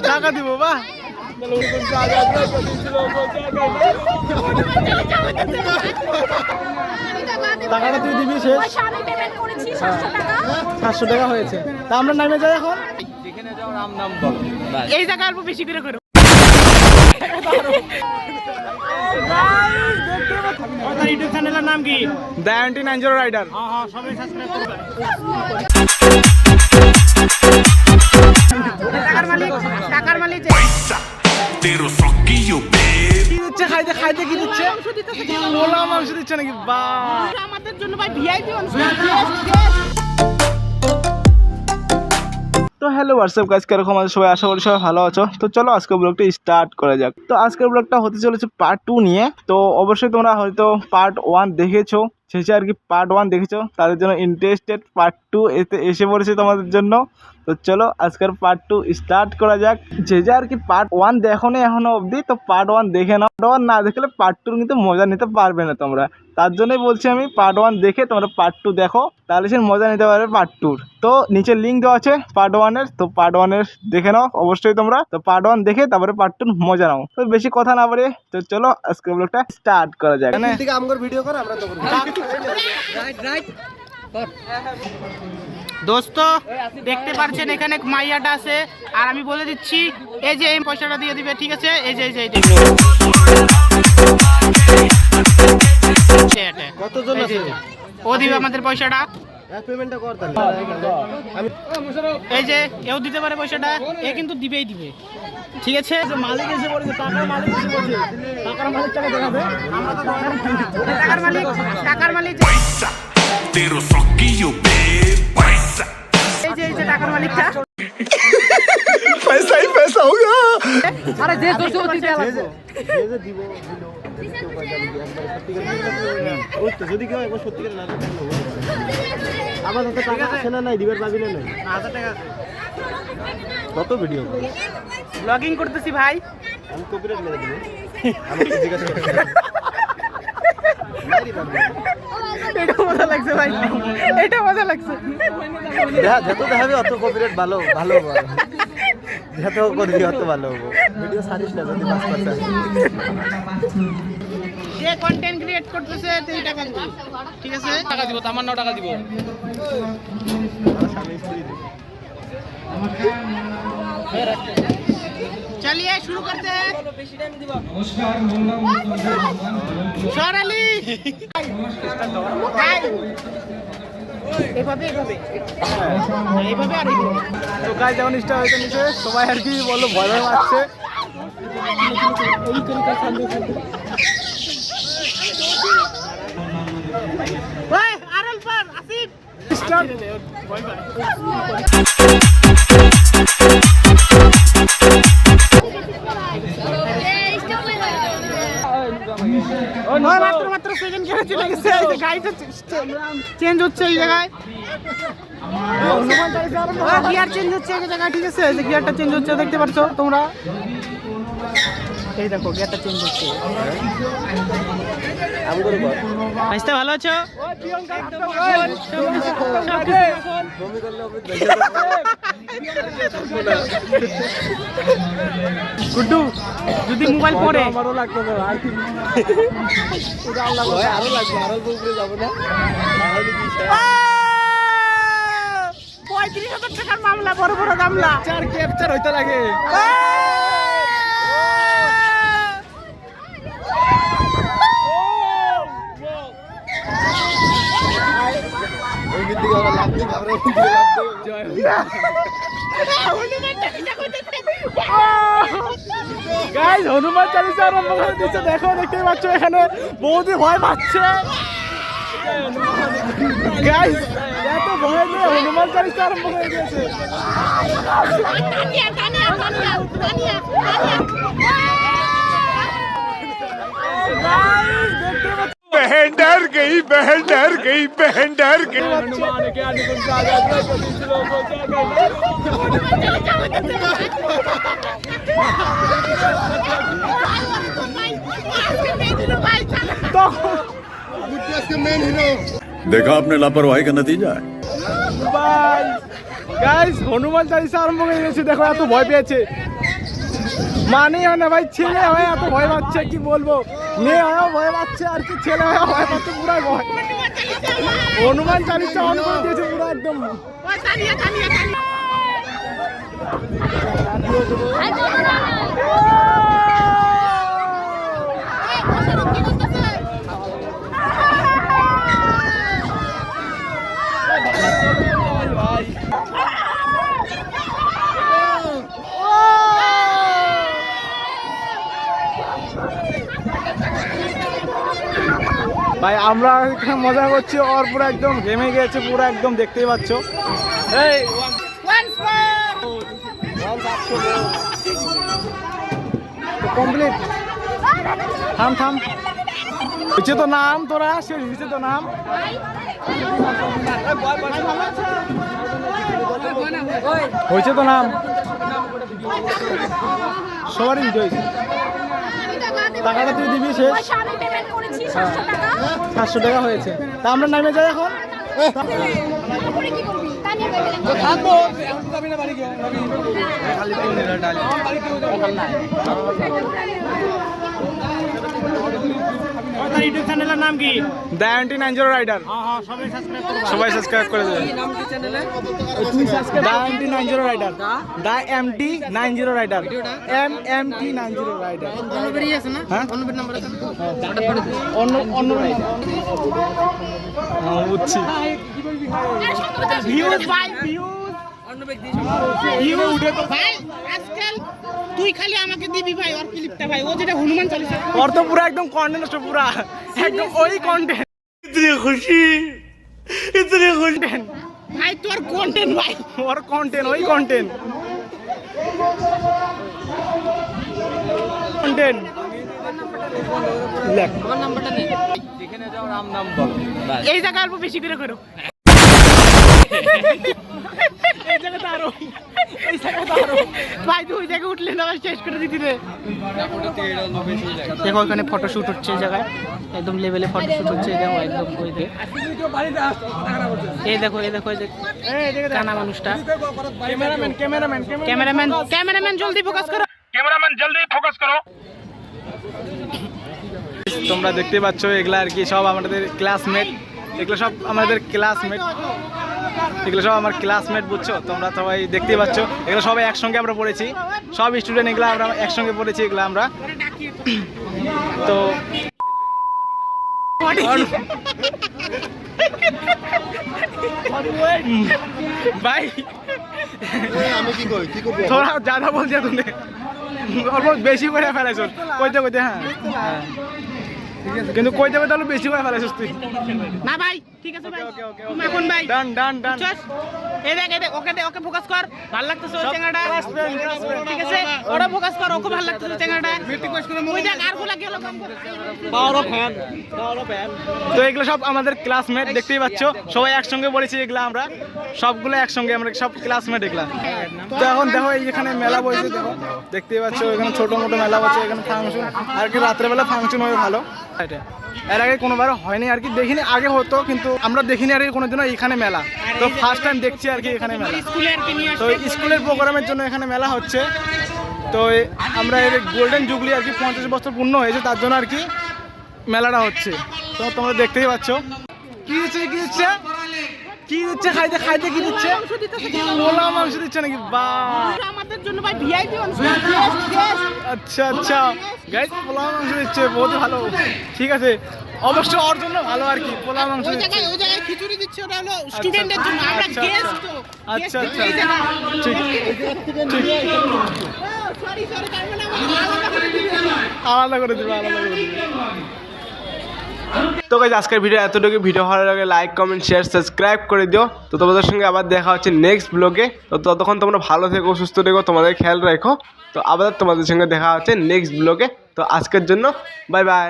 টাকা দিব বা টাকাটা তুই দিবি শেষ। 700 টাকা হয়েছে, তা আমরা নামে যাই এখন। যেখানে যাও রাম নাম বলো, এই জায়গা অল্প বেশি করে করো। ইউটিউব চ্যানেলের নাম কি? The 99 rider. হ্যাঁ, সবাই সাবস্ক্রাইব করবে। টাকার মালিক কি দিচ্ছে খাইতে খাইতে? কি দিচ্ছে? পোলা মাংস দিচ্ছে নাকি? বা আমাদের জন্য ভাই ভিআইপি অংশ। তো হ্যালো হোয়াটসঅ্যাপ গাইস, কিরকম আছো সবাই? আশা করি সবাই ভালো আছো। তো চলো আজকের ব্লগটা স্টার্ট করা যাক। তো আজকের ব্লগটা হতে চলেছে পার্ট 2 নিয়ে। তো অবশ্যই তোমরা হয়তো পার্ট 1 দেখেছো, শেষে আর কি পার্ট 1 দেখেছো, তাদের জন্য ইন্টারেস্টেড পার্ট 2 এতে এসে পড়েছে তোমাদের জন্য। তো চলো আজকের পার্ট 2 স্টার্ট করা যাক। যে আর কি পার্ট 1 দেখো না এখনো অবধি, তো পার্ট 1 দেখে নাও। পার্ট 1 না দেখলে পার্ট 2 কিন্তু মজা নিতে পারবে না তোমরা। তার জন্যই বলছি আমি, পার্ট 1 দেখে তোমরা পার্ট 2 দেখো, তাহলে সে মজা নিতে পারবে পার্ট 2। তো নিচে লিঙ্ক দেওয়া আছে পার্ট 1 এর, তো পার্ট 1 এর দেখে নাও অবশ্যই তোমরা। তো পার্ট 1 দেখে তারপরে পার্ট 2 মজা নাও। তো বেশি কথা না বলে তো চলো আজকের ব্লগটা স্টার্ট করা যাক। থেকে আমগর ভিডিও কর, আমরা তো করব। রাইট দোস্ত দেখতে পাচ্ছেন এখানে মাইয়াটা আছে, আর আমি বলে দিচ্ছি এই যে এই পয়সাটা দিয়ে দিবে, ঠিক আছে? এই যে কতজন আছে? ও দিবে আমাদের পয়সাটা। এক পেমেন্টটা কর তাহলে। আমি এই যে এও দিতে পারে পয়সাটা, এ কিন্তু দিবেই দিবে, ঠিক আছে? মালিক এসে বলেছে, টাকার মালিক এসে বলেছে, টাকার মালিক টাকা দেখাবে। আমরা তো টাকার মালিক तेरो सौकियो पे पैसा এই যে টাকার মালিকটা। पैसा ही पैसा होगा। আরে যে দোষ ও দিতে লাগবে। যে যে দিব কেউ পাই যাবে একবার সত্যি করে। ওই তো যদি কেউ একবার সত্যি করে না দেয় আবার তো টাকা আছে না নাই দিবার পাবি না নাই। 1000 টাকা কত ভিডিও ব্লগিং করতেছি ভাই। আমি কপিরাইট মেরে দেব। আমি জিজ্ঞাসা করছি। এটা মজা লাগছে ভাই, এটা মজা লাগছে। যত দেখাবে অত কপিরাইট ভালো ভালো হবে। যত করবি অত ভালো হবে। ভিডিও সারিস না যদি 5%। যে কন্টেন্ট ক্রিয়েট করতেছে 3 টাকা দিবে, ঠিক আছে? টাকা দিব, তামান্নাও টাকা দিব। चलिए शुरू करते हैं। সরালি এইভাবে এইভাবে এইভাবে আর এইভাবে। তো গাইস যখন স্টার্ট হইতে নিচে সবাই আর কি বললো ভয় ভয় পাচ্ছে। ওই আরল পার আসিফ স্টার্ট। মাত্র সেকেন্ড গিয়ারে চলে গেছে। গাড়িটা চেঞ্জ হচ্ছে এই জায়গায়, গিয়ার চেঞ্জ হচ্ছে এই জায়গায়, ঠিক আছে? যে গিয়ারটা চেঞ্জ হচ্ছে দেখতে পাচ্ছ তোমরা, এই দেখো গিয়ারটা চেঞ্জ হচ্ছে। ভাইস্তা ভালো আছো? গুড্ডু যদি মোবাইল পড়ে আমারও লাগতো না আর কি। আরো লাগবে, আরো উপরে যাবো না। 35,000 টাকার মামলা, বড় বড় মামলা, চার ক্যাপচার হইতে লাগে। ওই দিক থেকে আমরা লাভ দিই, আমরা ওই দিক থেকে লাভ দিই। জয় গাইস হনুমান চালিসা আরম্ভ করে দিচ্ছে। দেখো দেখতে পাচ্ছ এখানে বৌদি ভয় পাচ্ছে। গাইস এত ভয় নিয়ে হনুমান চালিসা আরম্ভ করে দিয়েছে। बहन डर गई, बहन डर गई, बहन डर गई। हनुमान के अनुकूल साजा कुछ लोगों क्या देखा आपने लापरवाही का नतीजा है। ভাই গাইস হনুমান চালিসা আরম্ভ হয়ে গেছে, দেখো এত ভয় পেয়েছে, মানেই হয় না ভাই, ছেলে হয়ে এত ভয় পাচ্ছে কি বলবো, মেয়ে হয়েও ভয় পাচ্ছে আর কি ছেলে হয়েও ভয় পাচ্ছে, পুরাই ভয়। হনুমান চালিসা অন করে দিয়েছে পুরো একদম। ভাই আমরা এখানে মজা করছি, ওর পুরো একদম ঘেমে গেছে পুরো একদম, দেখতেই পাচ্ছ। এই কমপ্লিট, থাম থাম, হচ্ছে তো নাম, তোরা শেষ হচ্ছে তো নাম। হয়েছে তো নাম, সবারই ভিডিও হয়েছে। টাকাটা তুই দিবি শেষ, 700 টাকা হয়েছে। তা আমরা নামে যাই এখন। ইউটিউব চ্যানেলের নাম কি? The MT90 rider. সবাই সাবস্ক্রাইব করে দেবে। The MT90 rider, the MT90 rider, MT90 rider. হ্যাঁ অন্য বুঝছি। তুই খালি আমাকে দিবি ভাই ওর ক্লিপটা ভাই, ও যেটা হনুমান চালিসা ওর তো পুরো একদম কন্টেন্ট পুরা একদম ওই কন্টেন্ট। इतनी खुशी ভাই তোর কন্টেন্ট ভাই, ওর কন্টেন্ট ওই কন্টেন্ট কন্টেন্ট। যেখানে যাও রাম নাম বলো। এই জায়গা অল্প বেশি করে করো। এই জায়গাটা আরো, এই জায়গাটা আরো ভাই, তুই ওই জায়গায় উঠলে না শেষ করে দিতি রে। দেখো ওখানে ফটোশুট হচ্ছে এই জায়গায়, একদম লেভেলে ফটোশুট হচ্ছে। দেখো একদম ওই যে এই দেখো এই দেখো এই যে কানা মানুষটা। ক্যামেরাম্যান ক্যামেরাম্যান ক্যামেরাম্যান ক্যামেরাম্যান জলদি ফোকাস করো, कैमरामैन जल्दी फोकस करो। তোমরা দেখতে পাচ্ছ এগুলা আর কি সব আমাদের ক্লাসমেট, এগুলো সব আমাদের ক্লাসমেট, এগুলো সব আমার ক্লাসমেট বুঝছো তোমরা সবাই দেখতে পাচ্ছ। এগুলো সবাই একসঙ্গে আমরা পড়েছি, সব স্টুডেন্ট এগুলো আমরা একসঙ্গে পড়েছি এগুলো আমরা। তো ভাই আমি কি কই? কি করবো? থোড়া ज़्यादा বল দিয়া তুমি, অল্প বেশি করে ফেলাইছ কইতে কইতে। হ্যাঁ কিন্তু কইতে কইতে বেশি করে ফেলাইছিস তুই। না ভাই ঠিক আছে ভাই, এখন ভাই ডান ডান ডান। এই দেখ এই দেখ, ওকে দে, ওকে ফোকাস কর, ভালো লাগতেছে ওই চেঙ্গাটা, ঠিক আছে ওরা ফোকাস কর, ওকে ভালো লাগতেছে চেঙ্গাটা। ওই দেখ আর গুলা গেল কাম করে পাওয়ার ফ্যান। তো এগুলো সব আমাদের ক্লাসমেট দেখতেই পাচ্ছ, সবাই একসঙ্গে বলেছি এগুলা আমরা সবগুলো একসঙ্গে, আমরা সব ক্লাসমেট এগুলা। তো এখন দেখো এই যেখানে মেলা বসেছে, দেখো দেখতেই পাচ্ছ এখানে ছোট মোটো মেলা বসে, এখানে ফাংশন আর কি, রাত্রেবেলা ফাংশন হয় ভালো। এর আগে কোনোবার হয়নি আর কি, দেখিনি, আগে হতো কিন্তু আমরা দেখিনি আর কি কোনোদিনও এখানে মেলা। তো ফার্স্ট টাইম দেখছি আর কি এখানে মেলা। স্কুলে আর কি নিয়ে তো স্কুলের প্রোগ্রামের জন্য এখানে মেলা হচ্ছে। তো আমরা এর গোল্ডেন জুবলি আর কি 50 বছর পূর্ণ হয়েছে, তার জন্য আর কি মেলাটা হচ্ছে। তো তোমরা দেখতেই পাচ্ছ কি দিচ্ছে কি দিচ্ছে কি দিচ্ছে, খাইতে খাইতে কি দিচ্ছে, পোলা মাংস দিচ্ছে নাকি? বা আমাদের জন্য ভাই ভিআইপি অংশ। আচ্ছা আচ্ছা গাইস, পোলা মাংস দিচ্ছে, বহুত ভালো, ঠিক আছে, অবশ্য ওর জন্য ভালো আর কি পোলা মাংস ওই দিচ্ছে। জায়গায় খিচুড়ি দিচ্ছে, ওটা হলো স্টুডেন্টদের জন্য, আমরা আচ্ছা, গেস্ট তো। আচ্ছা আচ্ছা এই জায়গায় ঠিক সরি সরি, তার মানে আলাদা করে দিবি। আলাদা করে দিবে আলাদা করে দিবে। তো গাইস আজকের ভিডিও এতটুকু। ভিডিও ভালো লাগে লাইক কমেন্ট শেয়ার সাবস্ক্রাইব করে দিও। তো তোমাদের সঙ্গে আবার দেখা হচ্ছে নেক্সট ব্লগে। তো ততক্ষণ তোমরা ভালো থেকো, সুস্থ থেকো, তোমাদের খেয়াল রাখো। তো আবার তোমাদের সঙ্গে দেখা হচ্ছে নেক্সট ব্লগে। তো আজকের জন্য বাই বাই।